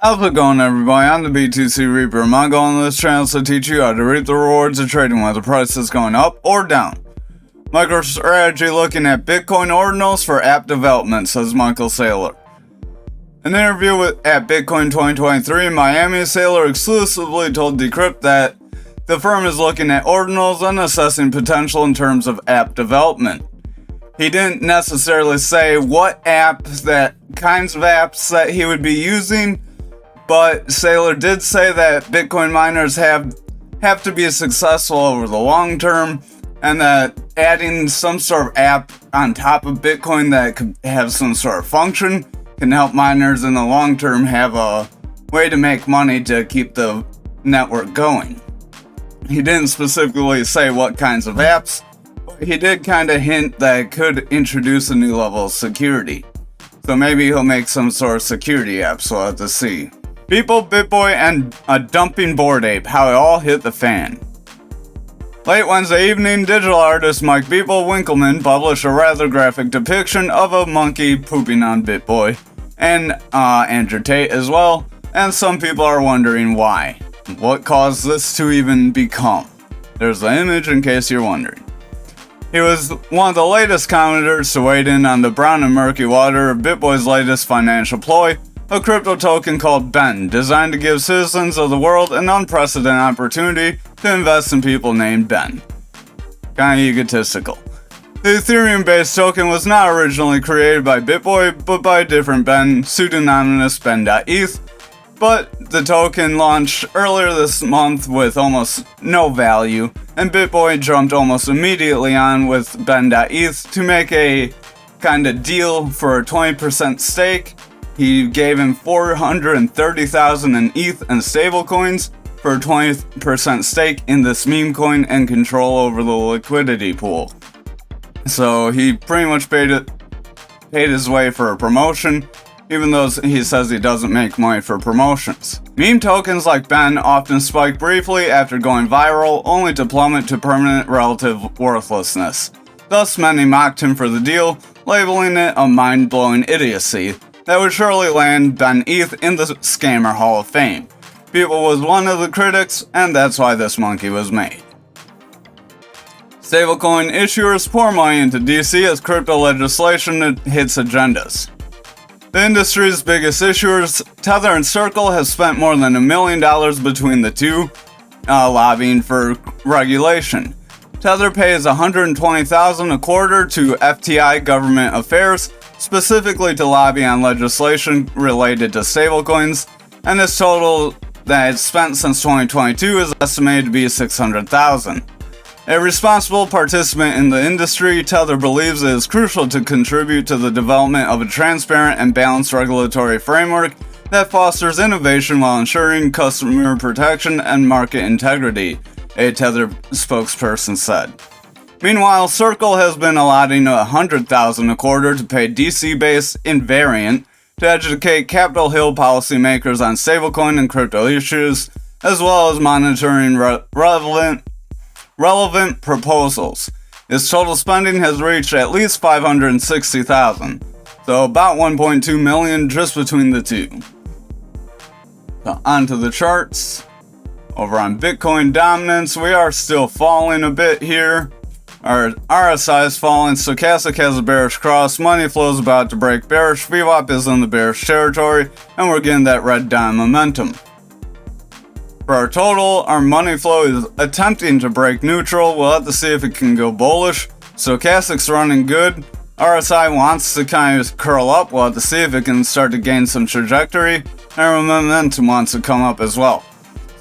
How's it going, everybody? I'm the B2C Reaper. My goal on this channel is to teach you how to reap the rewards of trading while the price is going up or down. MicroStrategy looking at Bitcoin ordinals for app development, says Michael Saylor. An interview at Bitcoin 2023 in Miami, Saylor exclusively told Decrypt that the firm is looking at ordinals and assessing potential in terms of app development. He didn't necessarily say what apps, that kinds of apps that he would be using, but Saylor did say that Bitcoin miners have to be successful over the long term, and that adding some sort of app on top of Bitcoin that could have some sort of function can help miners in the long term have a way to make money to keep the network going. He didn't specifically say what kinds of apps, but he did kind of hint that it could introduce a new level of security. So maybe he'll make some sort of security app, so we'll have to see. Beeple, Bitboy, and a dumping Bored Ape, how it all hit the fan. Late Wednesday evening, digital artist Mike Beeple Winkleman published a rather graphic depiction of a monkey pooping on Bitboy, and Andrew Tate as well, and some people are wondering why. What caused this to even become? There's the image in case you're wondering. He was one of the latest commenters to wade in on the brown and murky water of Bitboy's latest financial ploy, a crypto token called BEN, designed to give citizens of the world an unprecedented opportunity to invest in people named Ben. Kinda egotistical. The Ethereum-based token was not originally created by Bitboy, but by a different Ben, pseudonymous Ben.eth, but the token launched earlier this month with almost no value, and Bitboy jumped almost immediately on with Ben.eth to make a kinda deal for a 20% stake. He gave him 430,000 in ETH and stablecoins for a 20% stake in this meme coin and control over the liquidity pool. So he pretty much paid his way for a promotion, even though he says he doesn't make money for promotions. Meme tokens like Ben often spike briefly after going viral, only to plummet to permanent relative worthlessness. Thus, many mocked him for the deal, labeling it a mind-blowing idiocy that would surely land Ben.eth in the Scammer Hall of Fame. Beeple was one of the critics, and that's why this monkey was made. Stablecoin issuers pour money into DC as crypto legislation hits agendas. The industry's biggest issuers, Tether and Circle, have spent more than $1 million between the two, lobbying for regulation. Tether pays $120,000 a quarter to FTI Government Affairs, specifically to lobby on legislation related to stablecoins, and its total that it's spent since 2022 is estimated to be $600,000. A responsible participant in the industry, Tether believes it is crucial to contribute to the development of a transparent and balanced regulatory framework that fosters innovation while ensuring customer protection and market integrity, a Tether spokesperson said. Meanwhile, Circle has been allotting $100,000 a quarter to pay DC-based Invariant to educate Capitol Hill policymakers on stablecoin and crypto issues, as well as monitoring relevant proposals. Its total spending has reached at least $560,000, so about $1.2 million just between the two. So onto the charts. Over on Bitcoin dominance, we are still falling a bit here. Our RSI is falling, Stochastic has a bearish cross, money flow is about to break bearish, VWAP is in the bearish territory, and we're getting that red dime momentum. For our total, our money flow is attempting to break neutral. We'll have to see if it can go bullish. Stochastic's running good. RSI wants to kind of curl up. We'll have to see if it can start to gain some trajectory, and momentum wants to come up as well.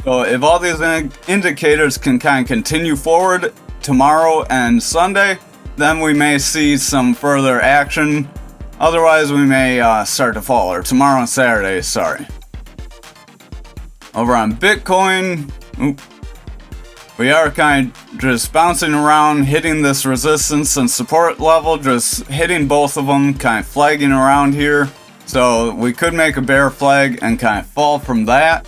So if all these indicators can kind of continue forward tomorrow and Sunday, then we may see some further action. Otherwise, we may start to fall, or tomorrow and Saturday, sorry. Over on Bitcoin, we are kind of just bouncing around, hitting this resistance and support level, just hitting both of them, kind of flagging around here. So we could make a bear flag and kind of fall from that.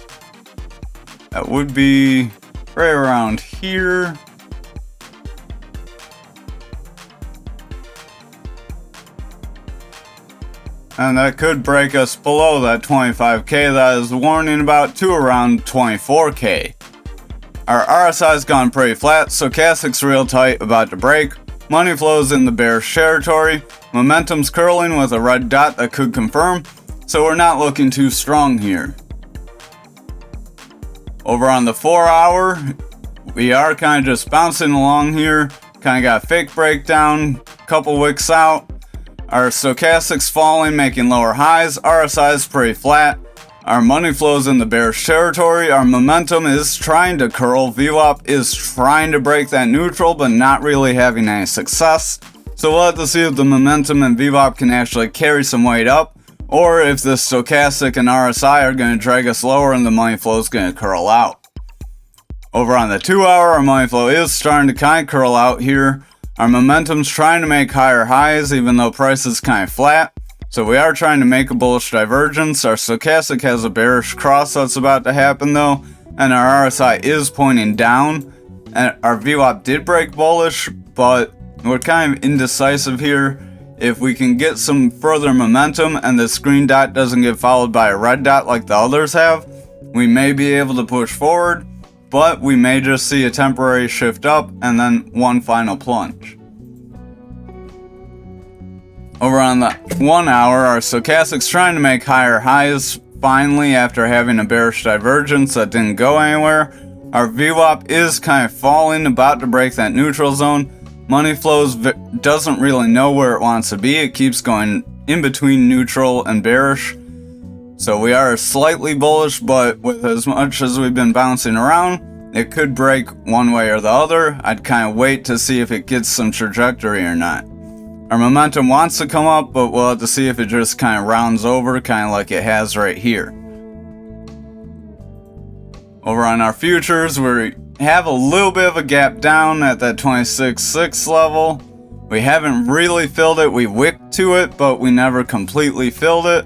That would be right around here. and that could break us below that 25k that is warning about to around 24k. Our RSI has gone pretty flat, stochastic's real tight, about to break. Money flows in the bearish territory. Momentum's curling with a red dot that could confirm, so we're not looking too strong here. Over on the 4 hour, we are kind of just bouncing along here. Kind of got a fake breakdown, couple wicks out. Our stochastic's falling, making lower highs. RSI is pretty flat. Our money flows in the bearish territory. Our momentum is trying to curl. VWAP is trying to break that neutral, but not really having any success. So we'll have to see if the momentum and VWAP can actually carry some weight up, or if the stochastic and RSI are going to drag us lower and the money flow is going to curl out. Over on the 2 hour, our money flow is starting to kind of curl out here. Our momentum's trying to make higher highs, even though price is kind of flat. So we are trying to make a bullish divergence. Our stochastic has a bearish cross that's about to happen though, and our RSI is pointing down. And our VWAP did break bullish, but we're kind of indecisive here. If we can get some further momentum and this green dot doesn't get followed by a red dot like the others have, we may be able to push forward, but we may just see a temporary shift up and then one final plunge. Over on the 1 hour, our stochastic's trying to make higher highs finally after having a bearish divergence that didn't go anywhere. Our VWAP is kind of falling, about to break that neutral zone. Money flows doesn't really know where it wants to be. It keeps going in between neutral and bearish. So we are slightly bullish, but with as much as we've been bouncing around, it could break one way or the other. I'd kind of wait to see if it gets some trajectory or not. Our momentum wants to come up, but we'll have to see if it just kind of rounds over, kind of like it has right here. Over on our futures, we have a little bit of a gap down at that 26.6 level. We haven't really filled it. We wicked to it, but we never completely filled it.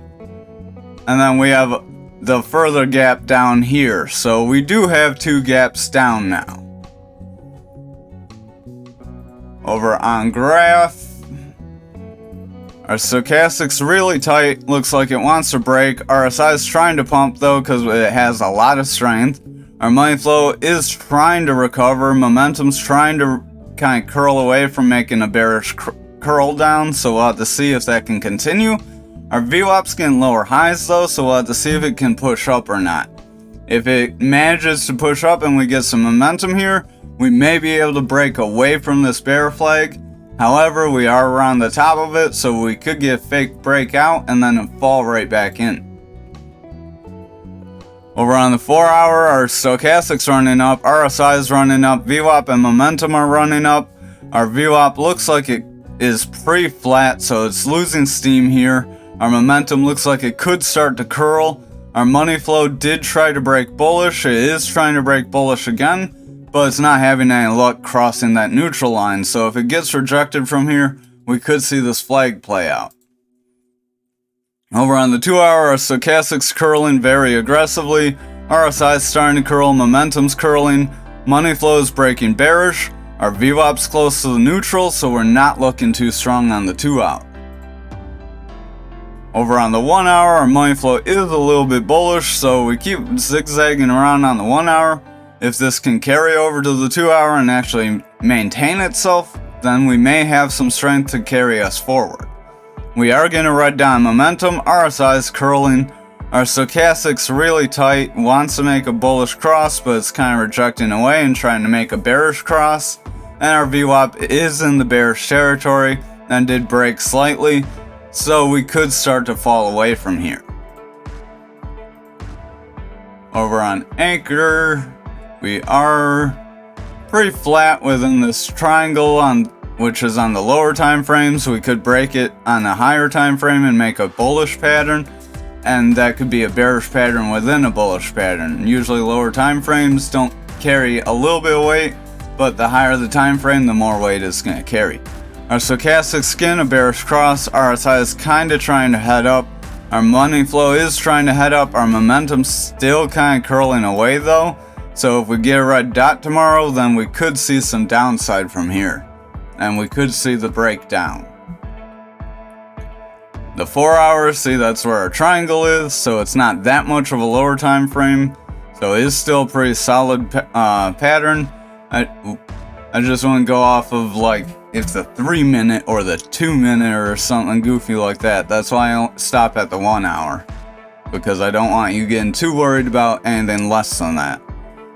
And then we have the further gap down here. So we do have two gaps down now. Over on graph, our stochastic's really tight. Looks like it wants to break. RSI is trying to pump though because it has a lot of strength. Our money flow is trying to recover. Momentum's trying to kind of curl away from making a bearish curl down. So we'll have to see if that can continue. Our VWAP's getting lower highs though, so we'll have to see if it can push up or not. If it manages to push up and we get some momentum here, we may be able to break away from this bear flag. However, we are around the top of it, so we could get a fake breakout and then fall right back in. Over on the 4 hour, our stochastic's running up, RSI is running up, VWAP and momentum are running up. Our VWAP looks like it is pretty flat, so it's losing steam here. Our momentum looks like it could start to curl. Our money flow did try to break bullish. It is trying to break bullish again, but it's not having any luck crossing that neutral line. So if it gets rejected from here, we could see this flag play out. Over on the 2 hour, our stochastic's curling very aggressively. RSI is starting to curl, momentum's curling. Money flow is breaking bearish. Our VWAP's close to the neutral, so we're not looking too strong on the 2 hour. Over on the 1 hour, our money flow is a little bit bullish, so we keep zigzagging around on the 1 hour. If this can carry over to the 2 hour and actually maintain itself, then we may have some strength to carry us forward. We are going to ride down momentum. RSI is curling. Our stochastic's really tight, wants to make a bullish cross, but it's kind of rejecting away and trying to make a bearish cross. And our VWAP is in the bearish territory and did break slightly, so we could start to fall away from here. Over on Anchor, we are pretty flat within this triangle which is on the lower time frame, so we could break it on a higher time frame and make a bullish pattern, and that could be a bearish pattern within a bullish pattern. Usually lower time frames don't carry a little bit of weight, but the higher the time frame, the more weight it's going to carry. Our stochastic skin, a bearish cross. RSI is kind of trying to head up. Our money flow is trying to head up. Our momentum's still kind of curling away though, so if we get a red dot tomorrow, then we could see some downside from here, and we could see the breakdown. The 4 hours, see, that's where our triangle is, so it's not that much of a lower time frame. So it is still a pretty solid pattern. I just want to go off of like if the 3 minute or the 2 minute or something goofy like that. That's why I stop at the 1 hour, because I don't want you getting too worried about anything less than that.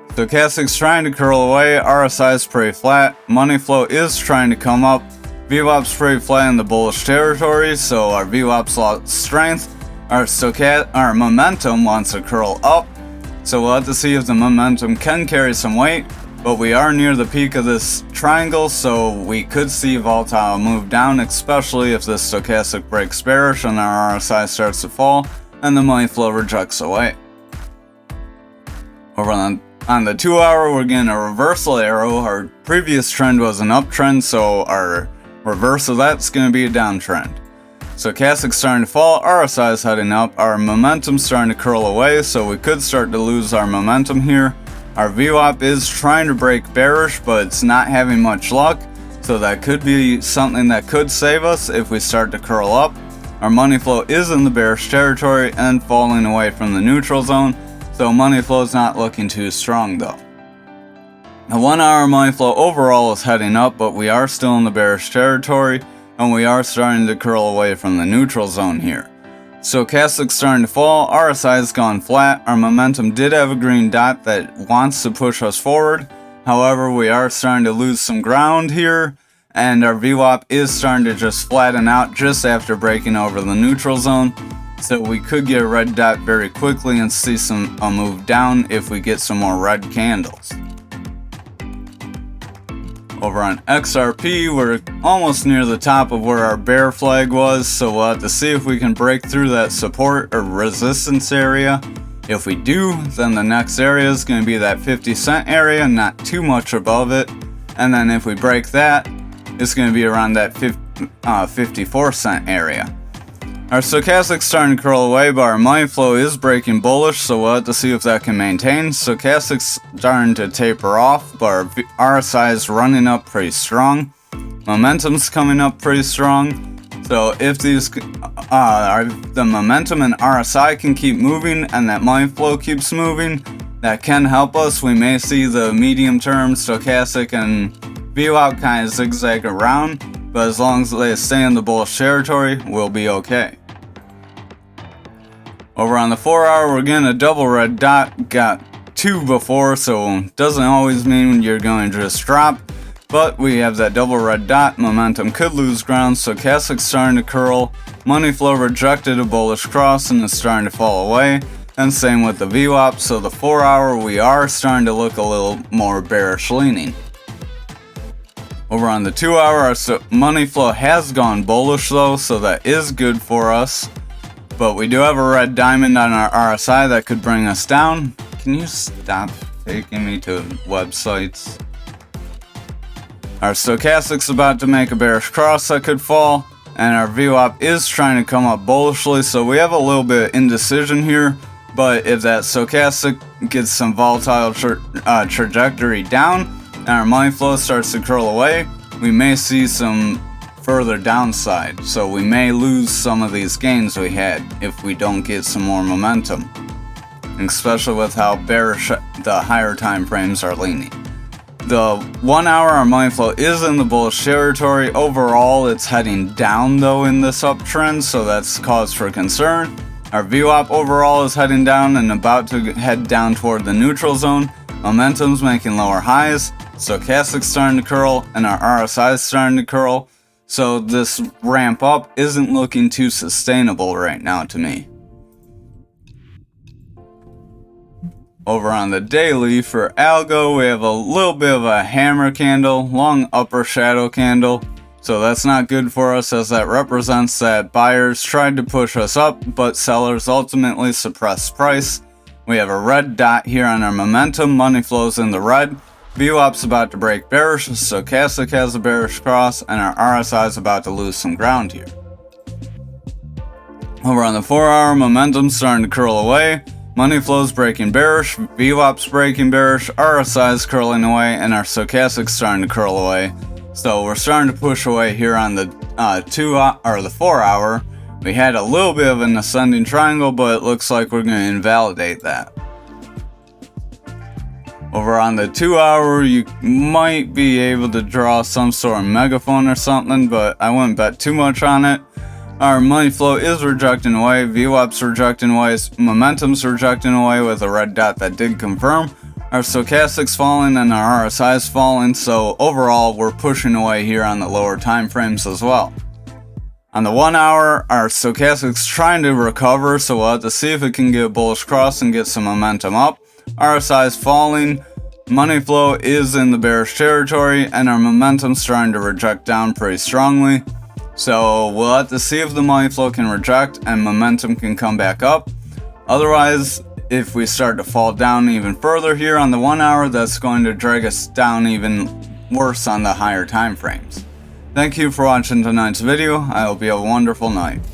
Stochastic's trying to curl away, RSI is pretty flat, money flow is trying to come up, VWAP's pretty flat in the bullish territory, so our VWAP's lost strength, our momentum wants to curl up, so we'll have to see if the momentum can carry some weight, but we are near the peak of this triangle, so we could see volatile move down, especially if the stochastic breaks bearish and our RSI starts to fall, and the money flow rejects away. Over on the 2 hour, we're getting a reversal arrow. Our previous trend was an uptrend, so our reverse of that's going to be a downtrend. Stochastic's starting to fall, RSI is heading up, our momentum's starting to curl away, so we could start to lose our momentum here. Our VWAP is trying to break bearish, but it's not having much luck, so that could be something that could save us if we start to curl up. Our money flow is in the bearish territory and falling away from the neutral zone, so money flow is not looking too strong though. The 1 hour money flow overall is heading up, but we are still in the bearish territory, and we are starting to curl away from the neutral zone here. Stochastic's starting to fall, RSI has gone flat, our momentum did have a green dot that wants to push us forward, however we are starting to lose some ground here, and our VWAP is starting to just flatten out just after breaking over the neutral zone, so we could get a red dot very quickly and see a move down if we get some more red candles. Over on XRP, we're almost near the top of where our bear flag was, so we'll have to see if we can break through that support or resistance area. If we do, then the next area is going to be that 50 cent area, not too much above it, and then if we break that, it's going to be around that 54 cent area. Our stochastic's starting to curl away, but our money flow is breaking bullish, so we'll have to see if that can maintain. Stochastic's starting to taper off, but our RSI is running up pretty strong. Momentum's coming up pretty strong, so if the momentum and RSI can keep moving and that money flow keeps moving, that can help us. We may see the medium term stochastic and VWAP kind of zigzag around, but as long as they stay in the bullish territory, we'll be okay. Over on the 4 hour, we're getting a double red dot. Got 2 before, so doesn't always mean you're going to just drop, but we have that double red dot. Momentum could lose ground, stochastic's starting to curl, money flow rejected a bullish cross and is starting to fall away, and same with the VWAP, so the 4 hour we are starting to look a little more bearish leaning. Over on the 2 hour, our money flow has gone bullish though, so that is good for us. But we do have a red diamond on our RSI that could bring us down. Can you stop taking me to websites? Our stochastic's about to make a bearish cross that could fall, and our VWAP is trying to come up bullishly, so we have a little bit of indecision here. But if that stochastic gets some volatile trajectory down, and our money flow starts to curl away, we may see some further downside, so we may lose some of these gains we had if we don't get some more momentum, especially with how bearish the higher time frames are leaning. The 1 hour, our money flow is in the bullish territory. Overall, it's heading down though in this uptrend, so that's cause for concern. Our VWAP overall is heading down and about to head down toward the neutral zone. Momentum's making lower highs, stochastic's starting to curl, and our RSI is starting to curl. So this ramp up isn't looking too sustainable right now to me. Over on the daily for algo, we have a little bit of a hammer candle, long upper shadow candle. So that's not good for us, as that represents that buyers tried to push us up, but sellers ultimately suppressed price. We have a red dot here on our momentum, money flows in the red. VWAP's about to break bearish, stochastic has a bearish cross, and our RSI is about to lose some ground here. Over on the 4 hour, momentum's starting to curl away, money flow's breaking bearish, VWAP's breaking bearish, RSI is curling away, and our stochastic's starting to curl away. So we're starting to push away here on the 4 hour. We had a little bit of an ascending triangle, but it looks like we're going to invalidate that. Over on the 2 hour, you might be able to draw some sort of megaphone or something, but I wouldn't bet too much on it. Our money flow is rejecting away, VWAP's rejecting away, momentum's rejecting away with a red dot that did confirm. Our stochastic's falling and our RSI's falling, so overall we're pushing away here on the lower time frames as well. On the 1 hour, our stochastic's trying to recover, so we'll have to see if it can get a bullish cross and get some momentum up. RSI is falling, money flow is in the bearish territory, and our momentum's trying to reject down pretty strongly. So we'll have to see if the money flow can reject and momentum can come back up. Otherwise, if we start to fall down even further here on the 1 hour, that's going to drag us down even worse on the higher time frames. Thank you for watching tonight's video. I hope you have a wonderful night.